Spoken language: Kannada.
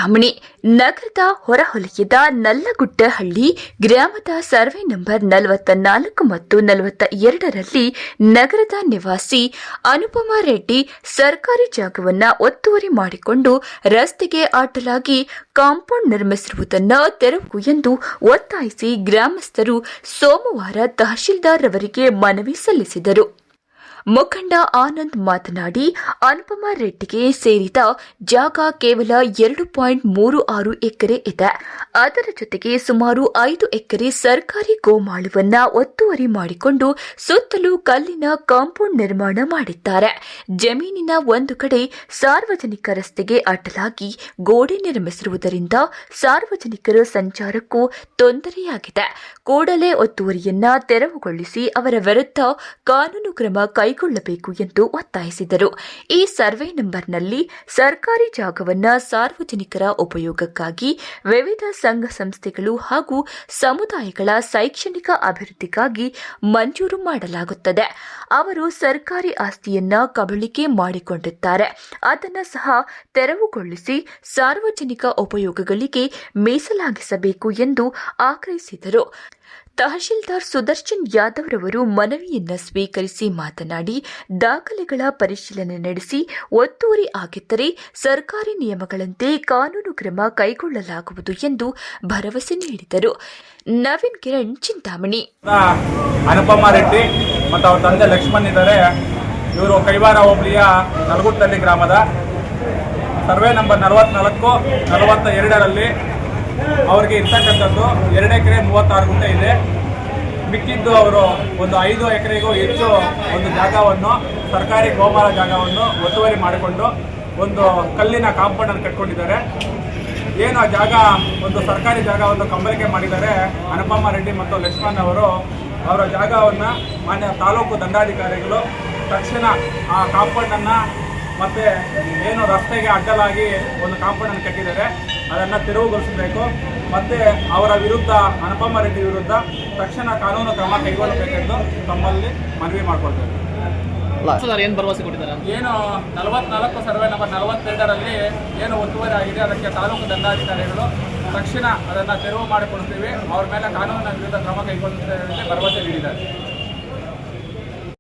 ಚಿಂತಾಮಣಿ ನಗರದ ಹೊರವಲಯದ ನಲ್ಲಗುಡ್ಡಹಳ್ಳಿ ಗ್ರಾಮದ ಸರ್ವೆ ನಂಬರ್ 44 ಮತ್ತು 42ರಲ್ಲಿ ನಗರದ ನಿವಾಸಿ ಅನುಪಮಾ ರೆಡ್ಡಿ ಸರ್ಕಾರಿ ಜಾಗವನ್ನು ಒತ್ತುವರಿ ಮಾಡಿಕೊಂಡು ರಸ್ತೆಗೆ ಅಡ್ಡಲಾಗಿ ಕಾಂಪೌಂಡ್ ನಿರ್ಮಿಸಿರುವುದನ್ನು ತೆರವು ಎಂದು ಒತ್ತಾಯಿಸಿ ಗ್ರಾಮಸ್ಥರು ಸೋಮವಾರ ತಹಶೀಲ್ದಾರ್ ಅವರಿಗೆ ಮನವಿ ಸಲ್ಲಿಸಿದರು. ಮುಖಂಡ ಆನಂದ್ ಮಾತನಾಡಿ, ಅನುಪಮಾ ರೆಡ್ಡಿಗೆ ಸೇರಿದ ಜಾಗ ಕೇವಲ 2.36 ಎಕರೆ ಇದೆ. ಅದರ ಜೊತೆಗೆ ಸುಮಾರು 5 ಎಕರೆ ಸರ್ಕಾರಿ ಗೋಮಾಳವನ್ನ ಒತ್ತುವರಿ ಮಾಡಿಕೊಂಡು ಸುತ್ತಲೂ ಕಲ್ಲಿನ ಕಾಂಪೌಂಡ್ ನಿರ್ಮಾಣ ಮಾಡಿದ್ದಾರೆ. ಜಮೀನಿನ ಒಂದು ಕಡೆ ಸಾರ್ವಜನಿಕ ರಸ್ತೆಗೆ ಅಡ್ಡಲಾಗಿ ಗೋಡೆ ನಿರ್ಮಿಸಿರುವುದರಿಂದ ಸಾರ್ವಜನಿಕರ ಸಂಚಾರಕ್ಕೂ ತೊಂದರೆಯಾಗಿದೆ. ಕೂಡಲೇ ಒತ್ತುವರಿಯನ್ನ ತೆರವುಗೊಳಿಸಿ ಅವರ ವಿರುದ್ಧ ಕಾನೂನು ಕ್ರಮ ಕೈಗೊಳ್ಳಬೇಕು ಎಂದು ಒತ್ತಾಯಿಸಿದರು. ಈ ಸರ್ವೆ ನಂಬರ್ನಲ್ಲಿ ಸರ್ಕಾರಿ ಜಾಗವನ್ನು ಸಾರ್ವಜನಿಕರ ಉಪಯೋಗಕ್ಕಾಗಿ ವಿವಿಧ ಸಂಘ ಸಂಸ್ಥೆಗಳು ಹಾಗೂ ಸಮುದಾಯಗಳ ಶೈಕ್ಷಣಿಕ ಅಭಿವೃದ್ಧಿಗಾಗಿ ಮಂಜೂರು ಮಾಡಲಾಗುತ್ತದೆ. ಅವರು ಸರ್ಕಾರಿ ಆಸ್ತಿಯನ್ನ ಕಬಳಿಕೆ ಮಾಡಿಕೊಂಡಿದ್ದಾರೆ. ಅದನ್ನು ಸಹ ತೆರವುಗೊಳಿಸಿ ಸಾರ್ವಜನಿಕ ಉಪಯೋಗಗಳಿಗೆ ಮೀಸಲಾಗಿಸಬೇಕು ಎಂದು ಆಗ್ರಹಿಸಿದರು. ತಹಶೀಲ್ದಾರ್ ಸುದರ್ಶನ್ ಯಾದವ್ ರವರು ಮನವಿಯನ್ನು ಸ್ವೀಕರಿಸಿ ಮಾತನಾಡಿ, ದಾಖಲೆಗಳ ಪರಿಶೀಲನೆ ನಡೆಸಿ ಒತ್ತುವರಿ ಆಗಿದ್ದರೆ ಸರ್ಕಾರಿ ನಿಯಮಗಳಂತೆ ಕಾನೂನು ಕ್ರಮ ಕೈಗೊಳ್ಳಲಾಗುವುದು ಎಂದು ಭರವಸೆ ನೀಡಿದರು. ನವೀನ್ ಕಿರಣ್, ಚಿಂತಾಮಣಿ. ಅನುಪಮಾ ರೆಡ್ಡಿ ಮತ್ತು ಅವರ ತಂದೆ ಲಕ್ಷ್ಮಣ್ ಇದ್ದಾರೆ. ಇವರು ಕೈವಾರ ಹೋಬಳಿಯ ನಲಗುಟ್ಟಹಳ್ಳಿ ಗ್ರಾಮದ ಸರ್ವೆ ನಂಬರ್ 44, 42ರಲ್ಲಿ ಅವರಿಗೆ ಇರ್ತಕ್ಕಂಥದ್ದು 2 ಎಕರೆ 36 ಗುಂಟೆ ಇದೆ. ಮಿಕ್ಕಿದ್ದು ಅವರು ಒಂದು 5 ಎಕರೆಗೂ ಹೆಚ್ಚು ಒಂದು ಜಾಗವನ್ನು, ಸರ್ಕಾರಿ ಗೋಮಾಳ ಜಾಗವನ್ನು ಒತ್ತುವರಿ ಮಾಡಿಕೊಂಡು ಒಂದು ಕಲ್ಲಿನ ಕಾಂಪೌಂಡನ್ನು ಕಟ್ಕೊಂಡಿದ್ದಾರೆ. ಏನು ಆ ಜಾಗ ಒಂದು ಸರ್ಕಾರಿ ಜಾಗವನ್ನು ಕಬಳಿಕೆ ಮಾಡಿದ್ದಾರೆ ಅನುಪಮಾ ರೆಡ್ಡಿ ಮತ್ತು ಲಕ್ಷ್ಮಣ್ ಅವರು. ಅವರ ಜಾಗವನ್ನು ಮಾನ್ಯ ತಾಲೂಕು ದಂಡಾಧಿಕಾರಿಗಳು ತಕ್ಷಣ ಆ ಕಾಂಪೌಂಡನ್ನು ಮತ್ತು ಏನು ರಸ್ತೆಗೆ ಅಡ್ಡಲಾಗಿ ಒಂದು ಕಾಂಪೌಂಡನ್ನು ಕಟ್ಟಿದ್ದಾರೆ ಅದನ್ನು ತೆರವುಗೊಳಿಸಬೇಕು. ಮತ್ತು ಅವರ ವಿರುದ್ಧ, ಅನುಪಮಾ ರೆಡ್ಡಿ ವಿರುದ್ಧ ತಕ್ಷಣ ಕಾನೂನು ಕ್ರಮ ಕೈಗೊಳ್ಳಬೇಕೆಂದು ತಮ್ಮಲ್ಲಿ ಮನವಿ ಮಾಡಿಕೊಳ್ತೇವೆ. ಏನು ಭರವಸೆ ಕೊಟ್ಟಿದ್ದಾರೆ? ಏನು 44 ಸರ್ವೆ ನಂಬರ್ 42ರಲ್ಲಿ ಏನು ಒತ್ತುವರಿ ಆಗಿದೆ ಅದಕ್ಕೆ ತಾಲೂಕು ದಂಡಾಧಿಕಾರಿಗಳು ತಕ್ಷಣ ಅದನ್ನು ತೆರವು ಮಾಡಿಕೊಡ್ತೀವಿ, ಅವ್ರ ಮೇಲೆ ಕಾನೂನಿನ ವಿರುದ್ಧ ಕ್ರಮ ಕೈಗೊಳ್ಳುತ್ತೇವೆ ಎಂದು ಭರವಸೆ ನೀಡಿದ್ದಾರೆ.